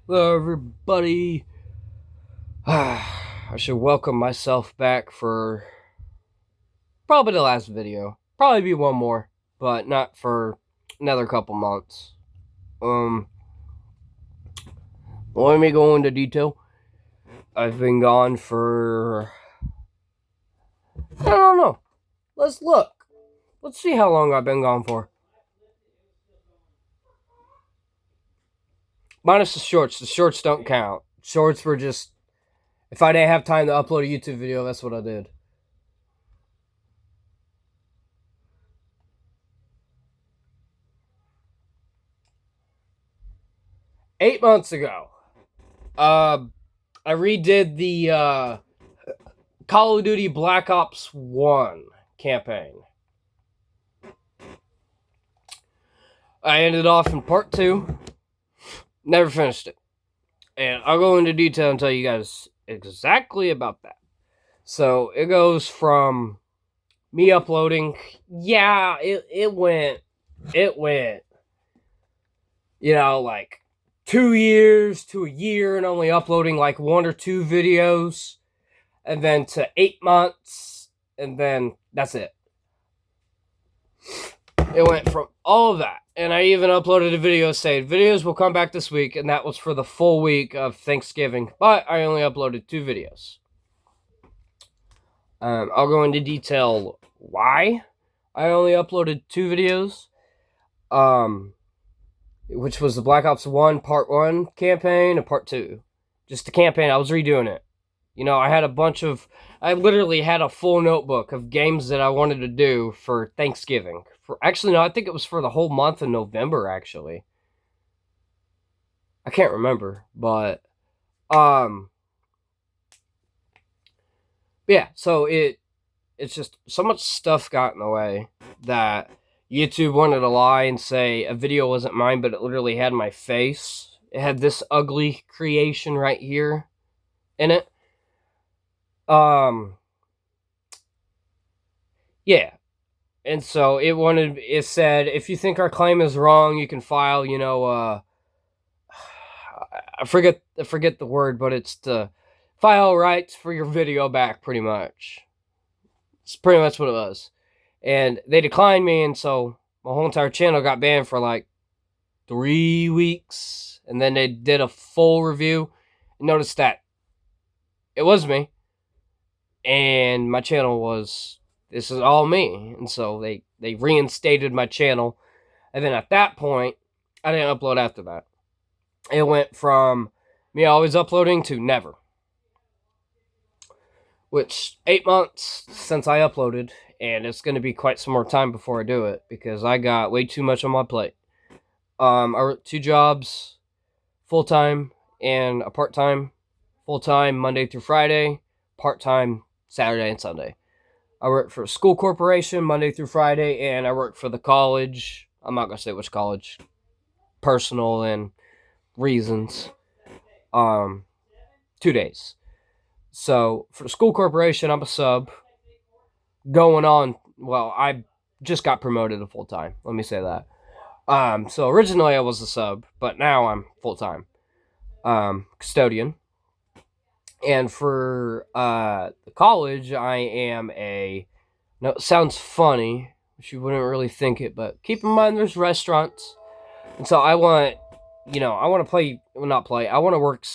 Hello, everybody. I should welcome myself back for probably the last video. Probably be one more, but not for another couple months. Um, let me go into detail. I've been gone for I don't know. Let's look. Let's see how long I've been gone for. Minus the shorts. The shorts don't count. Shorts were just if I didn't have time to upload a YouTube video, that's what I did. $8 months ago. Uh, I redid the Call of Duty Black Ops 1 campaign. I ended off in part 2. Never finished it. And I'll go into detail and tell you guys exactly about that. So it goes from me uploading. Yeah, it went, like 2 years to a year and only uploading like 1 or 2 videos. And then to 8 months. And then that's it. It went from all of that. And I even uploaded a video saying videos will come back this week, and that was for the full week of Thanksgiving. But I only uploaded 2 videos. I'll go into detail why I only uploaded 2 videos. Which was the Black Ops 1 Part 1 campaign and Part 2. Just the campaign, I was redoing it. I literally had a full notebook of games that I wanted to do for Thanksgiving. Actually, no, I think it was for the whole month of November, actually. I can't remember, but, yeah, so it's just so much stuff got in the way that YouTube wanted to lie and say a video wasn't mine, but it literally had my face. It had this ugly creation right here in it. Yeah. And so it said, if you think our claim is wrong, you can file, I forget the word, but it's to file rights for your video back, pretty much. It's pretty much what it was. And they declined me, and so my whole entire channel got banned for like 3 weeks. And then they did a full review and noticed that it was me. And my channel was, this is all me. And so they reinstated my channel. And then at that point, I didn't upload after that. It went from me always uploading to never. Which, 8 months since I uploaded, and it's going to be quite some more time before I do it, because I got way too much on my plate. I work 2 jobs, full-time and a part-time. Full-time Monday through Friday, part-time Saturday and Sunday. I work for a school corporation Monday through Friday, and I work for the college. I'm not going to say which college. Personal and reasons. 2 days. So, for the school corporation, I'm a sub. I just got promoted to full-time. Let me say that. So originally I was a sub, but now I'm full-time. Custodian. And for the college, I am no, it sounds funny, which you wouldn't really think it, but keep in mind there's restaurants. And so I want to work,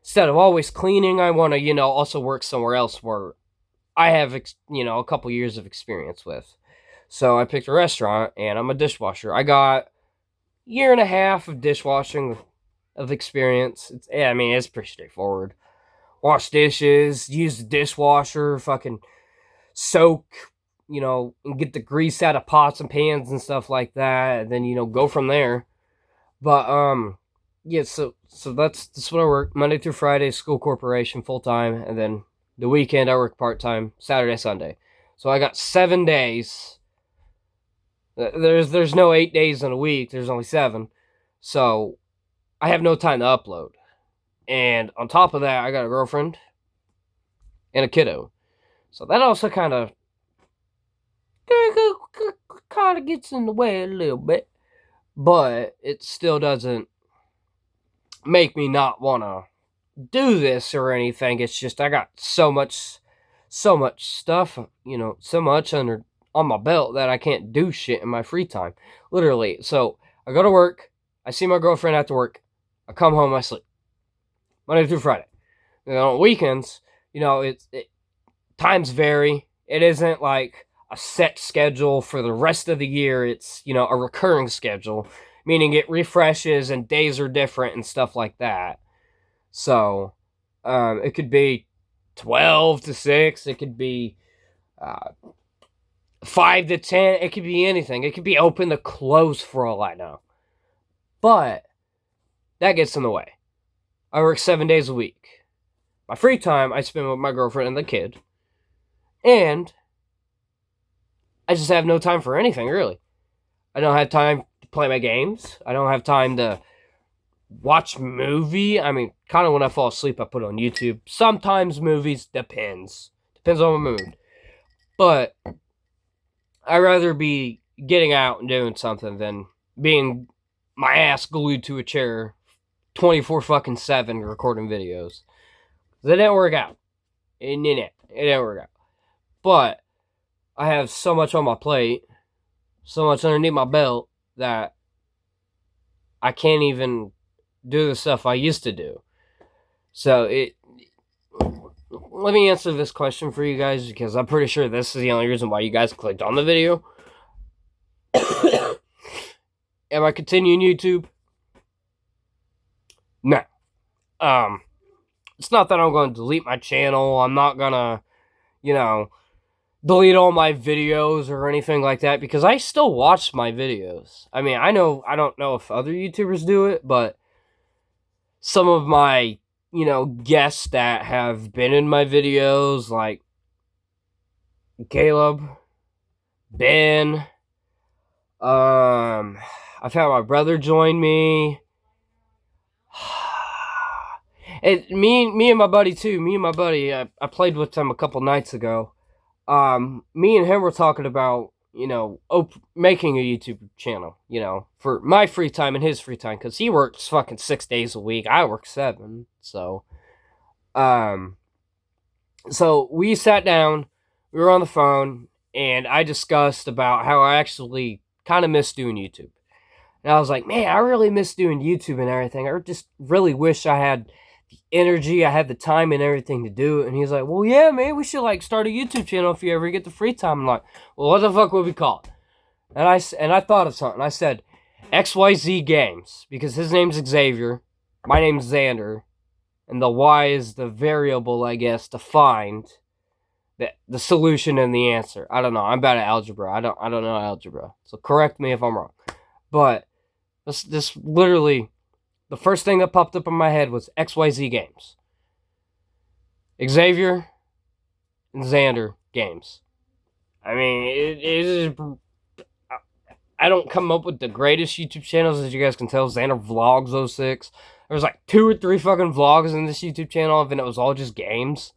instead of always cleaning, I want to, also work somewhere else where I have, a couple years of experience with. So I picked a restaurant, and I'm a dishwasher. I got 1.5 years of dishwashing of experience. It's pretty straightforward. Wash dishes, use the dishwasher, fucking soak, and get the grease out of pots and pans and stuff like that, and then, go from there. But, yeah, so that's what I work, Monday through Friday, school corporation, full-time, and then the weekend I work part-time, Saturday, Sunday. So I got 7 days. There's no 8 days in a week, there's only 7. So I have no time to upload. And on top of that, I got a girlfriend and a kiddo. So that also kind of gets in the way a little bit. But it still doesn't make me not want to do this or anything. It's just I got so much stuff, so much under on my belt that I can't do shit in my free time. Literally. So I go to work, I see my girlfriend after work, I come home, I sleep. Monday through Friday. On weekends, times vary. It isn't like a set schedule for the rest of the year. It's, a recurring schedule, meaning it refreshes and days are different and stuff like that. So, it could be 12 to 6. It could be 5 to 10. It could be anything. It could be open to close for all I know. But that gets in the way. I work 7 days a week. My free time, I spend with my girlfriend and the kid. And I just have no time for anything, really. I don't have time to play my games. I don't have time to watch movie. I mean, kind of when I fall asleep, I put it on YouTube. Sometimes movies, depends. Depends on my mood. But I'd rather be getting out and doing something than being my ass glued to a chair 24/7 recording videos. That didn't work out. It didn't work out. But I have so much on my plate, so much underneath my belt that I can't even do the stuff I used to do. So let me answer this question for you guys, because I'm pretty sure this is the only reason why you guys clicked on the video. Am I continuing YouTube? No. It's not that I'm going to delete my channel. I'm not gonna, delete all my videos or anything like that, because I still watch my videos. I mean, I don't know if other YouTubers do it, but some of my, guests that have been in my videos, like Caleb, Ben, I've had my brother join me. And me and my buddy too. Me and my buddy, I played with him a couple nights ago. Me and him were talking about, making a YouTube channel, for my free time and his free time, because he works fucking 6 days a week. I work 7. So we sat down, we were on the phone, and I discussed about how I actually kind of miss doing YouTube. And I was like, man, I really miss doing YouTube and everything. I just really wish I had the energy, I had the time and everything to do it. And he's like, well, yeah, man, we should start a YouTube channel if you ever get the free time. I'm like, well, what the fuck would we call it? And I thought of something. I said XYZ Games, because his name's Xavier, my name's Xander, and the Y is the variable, I guess, to find the solution and the answer. I don't know. I'm bad at algebra. I don't know algebra. So correct me if I'm wrong. But this literally, the first thing that popped up in my head was XYZ Games. Xavier and Xander Games. I mean, it is. I don't come up with the greatest YouTube channels, as you guys can tell. Xander Vlogs 06. There was 2 or 3 fucking vlogs in this YouTube channel, and it was all just games.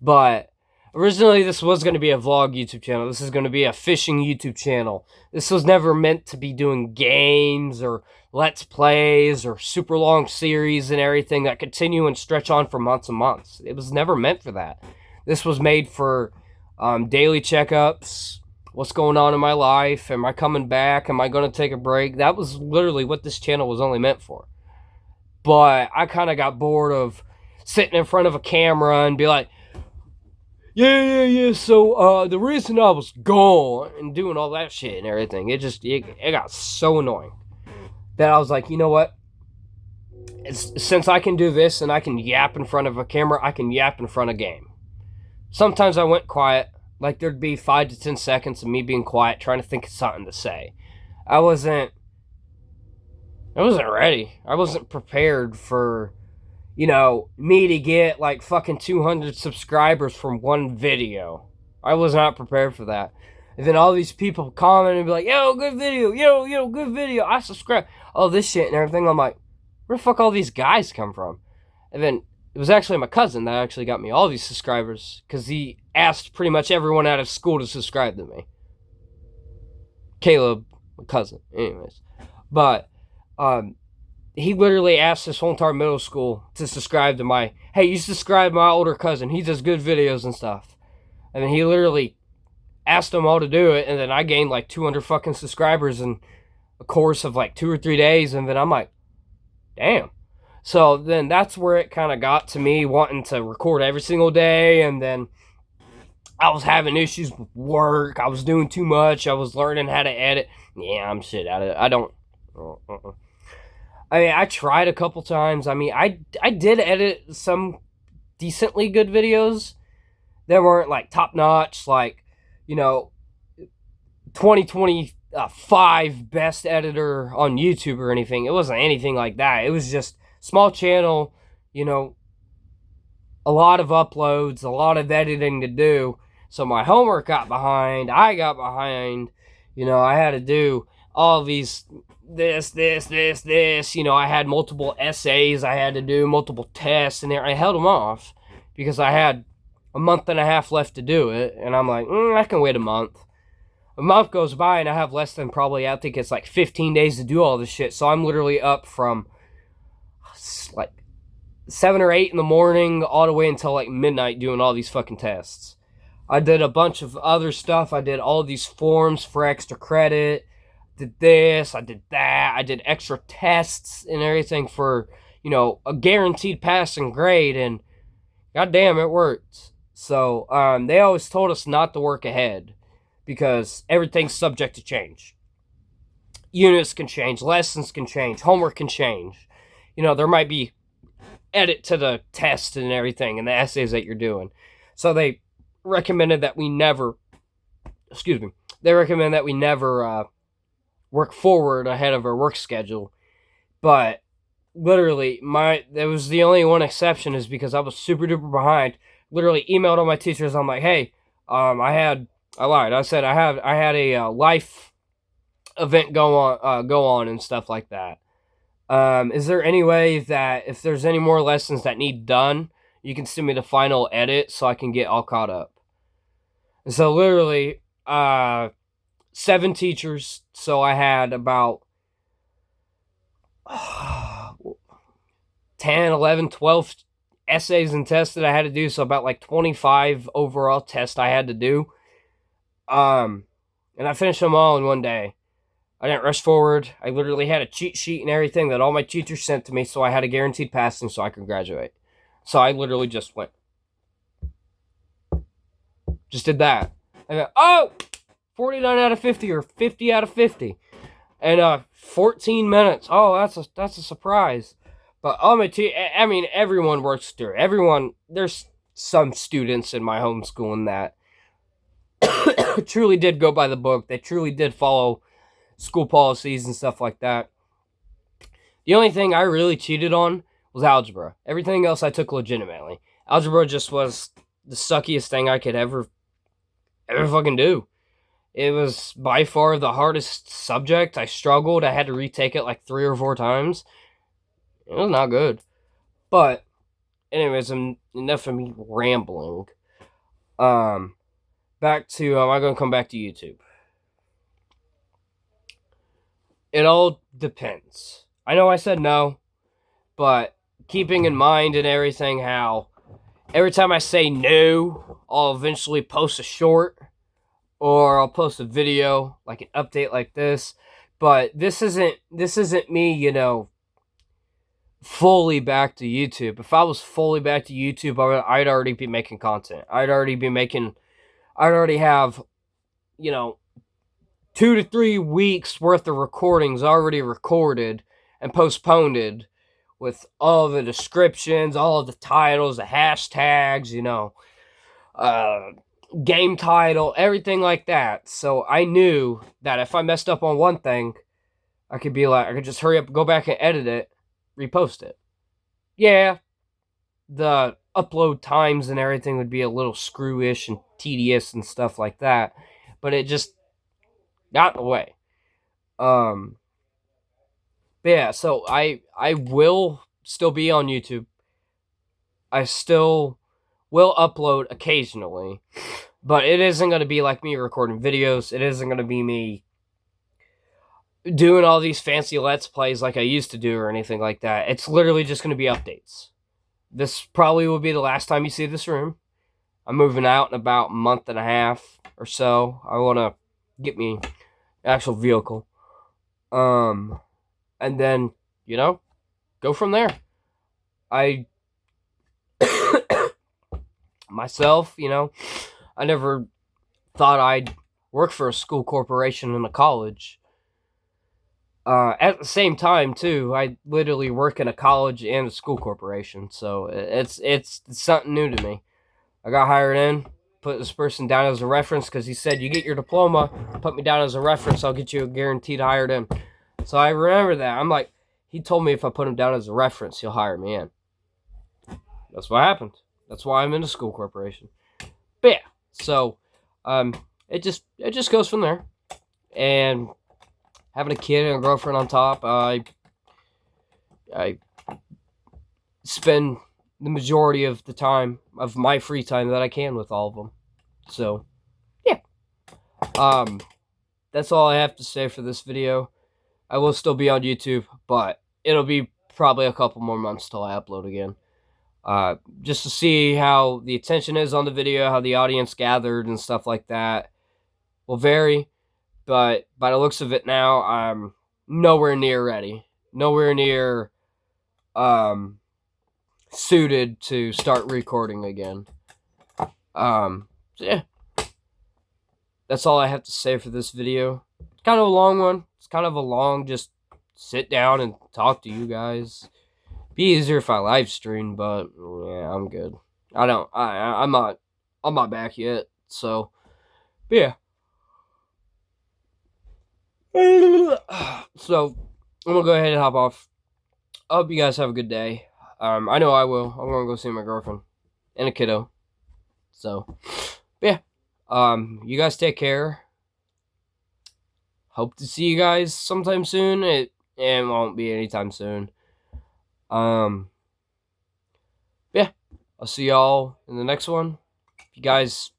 But originally, this was going to be a vlog YouTube channel. This is going to be a fishing YouTube channel. This was never meant to be doing games or Let's Plays or super long series and everything that continue and stretch on for months and months. It was never meant for that. This was made for daily checkups. What's going on in my life? Am I coming back? Am I going to take a break? That was literally what this channel was only meant for. But I kind of got bored of sitting in front of a camera and be like, yeah. So, the reason I was gone and doing all that shit and everything, it got so annoying that I was like, you know what? Since I can do this and I can yap in front of a camera, I can yap in front of game. Sometimes I went quiet. There'd be 5 to 10 seconds of me being quiet, trying to think of something to say. I wasn't ready. I wasn't prepared for, me to get fucking 200 subscribers from one video. I was not prepared for that. And then all these people comment and be like, yo, good video, yo, good video, I subscribe. All this shit and everything. I'm like, where the fuck all these guys come from? And then it was actually my cousin that actually got me all these subscribers, because he asked pretty much everyone out of school to subscribe to me. Caleb, my cousin. Anyways. But, he literally asked his whole entire middle school to subscribe to my, hey, you subscribe to my older cousin. He does good videos and stuff. And then he literally asked them all to do it. And then I gained like 200 fucking subscribers in a course of like 2 or 3 days. And then I'm like, damn. So then that's where it kind of got to me wanting to record every single day. And then I was having issues with work. I was doing too much. I was learning how to edit. Yeah, I'm shit at it. I don't. I mean, I tried a couple times. I mean, I did edit some decently good videos that weren't like top notch, like, you know, 2025 best editor on YouTube or anything. It wasn't anything like that. It was just small channel, you know, a lot of uploads, a lot of editing to do. So my homework got behind. I got behind. You know, I had to do all these this. You know, I had multiple essays I had to do, multiple tests, and there I held them off because I had a month and a half left to do it, and I'm like, I can wait a month. A month goes by, and I have less than probably, I think it's like 15 days to do all this shit. So I'm literally up from like 7 or 8 in the morning all the way until like midnight doing all these fucking tests. I did a bunch of other stuff. I did all these forms for extra credit. Did this, I did that. I did extra tests and everything for, you know, a guaranteed passing grade, and goddamn, it worked. So they always told us not to work ahead because everything's subject to change. Units can change, lessons can change, homework can change. You know, there might be edit to the test and everything and the essays that you're doing. So they recommended that we never, they recommend that we never work forward ahead of our work schedule. But literally, there was the only one exception is because I was super duper behind. Literally emailed all my teachers. I'm like, hey, I lied. I said I had a life event go on and stuff like that. Is there any way that if there's any more lessons that need done, you can send me the final edit so I can get all caught up? And so literally, 7 teachers. So I had about 10, 11, 12 essays and tests that I had to do. So about like 25 overall tests I had to do. And I finished them all in one day. I didn't rush forward. I literally had a cheat sheet and everything that all my teachers sent to me, so I had a guaranteed passing so I could graduate. So I literally just did that. I go, 49 out of 50 or 50 out of 50. And 14 minutes. Oh, that's a surprise. But I mean, everyone works through. There's some students in my homeschooling that truly did go by the book. They truly did follow school policies and stuff like that. The only thing I really cheated on was algebra. Everything else I took legitimately. Algebra just was the suckiest thing I could ever fucking do. It was by far the hardest subject. I struggled. I had to retake it like 3 or 4 times. It was not good. But anyways, enough of me rambling. Back to I'm going to come back to YouTube. It all depends. I know I said no, but keeping in mind and everything how every time I say no, I'll eventually post a short or I'll post a video, like an update like this. But this isn't me, you know, fully back to YouTube. If I was fully back to YouTube, I'd already be making content. I'd already have, you know, 2 to 3 weeks worth of recordings already recorded and postponed with all the descriptions, all of the titles, the hashtags, you know, game title, everything like that. So I knew that if I messed up on one thing, I could just hurry up, go back and edit it, repost it. Yeah, the upload times and everything would be a little screwish and tedious and stuff like that, but it just got in the way. But yeah, so I will still be on YouTube. I still will upload occasionally, but it isn't going to be like me recording videos. It isn't going to be me doing all these fancy Let's Plays like I used to do or anything like that. It's literally just going to be updates. This probably will be the last time you see this room. I'm moving out in about a month and a half or so. I want to get me an actual vehicle. And then, go from there. I myself, I never thought I'd work for a school corporation in a college. At the same time, too, I literally work in a college and a school corporation, so it's something new to me. I got hired in, put this person down as a reference because he said, "You get your diploma, put me down as a reference, I'll get you guaranteed hired in." So I remember that. I'm like, he told me if I put him down as a reference, he'll hire me in. That's what happened. That's why I'm in a school corporation. But yeah, so it just goes from there. And having a kid and a girlfriend on top, I spend the majority of the time of my free time that I can with all of them. So yeah, that's all I have to say for this video. I will still be on YouTube, but it'll be probably a couple more months till I upload again. Just to see how the attention is on the video, how the audience gathered and stuff like that will vary. But by the looks of it now, I'm nowhere near ready. Nowhere near suited to start recording again. So yeah. That's all I have to say for this video. It's kind of a long one. It's kind of a long just sit down and talk to you guys. Be easier if I live stream, but yeah, I'm good. I'm not back yet. So, but yeah. So, I'm gonna go ahead and hop off. I hope you guys have a good day. I know I will. I'm gonna go see my girlfriend and a kiddo. So, yeah. You guys take care. Hope to see you guys sometime soon. It won't be anytime soon. Yeah. I'll see y'all in the next one. If you guys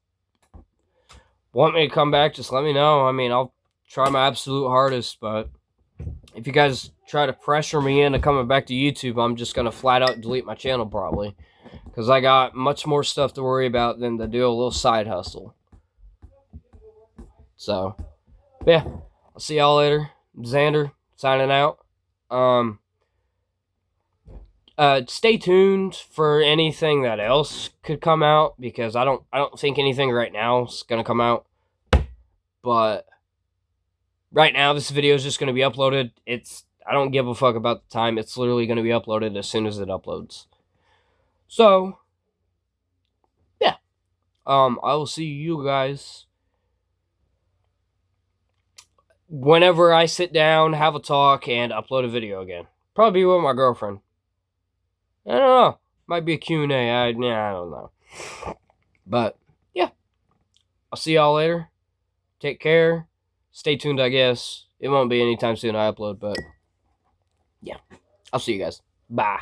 want me to come back, just let me know. I mean, I'll try my absolute hardest, but if you guys try to pressure me into coming back to YouTube, I'm just going to flat out delete my channel probably. Because I got much more stuff to worry about than to do a little side hustle. So, yeah. I'll see y'all later. Xander, signing out. Stay tuned for anything that else could come out, because I don't think anything right now is going to come out. But right now, this video is just going to be uploaded. I don't give a fuck about the time. It's literally going to be uploaded as soon as it uploads. So, yeah. I will see you guys whenever I sit down, have a talk, and upload a video again. Probably with my girlfriend. I don't know. Might be a Q&A. I don't know. But, yeah. I'll see y'all later. Take care. Stay tuned, I guess. It won't be anytime soon I upload, but yeah. I'll see you guys. Bye.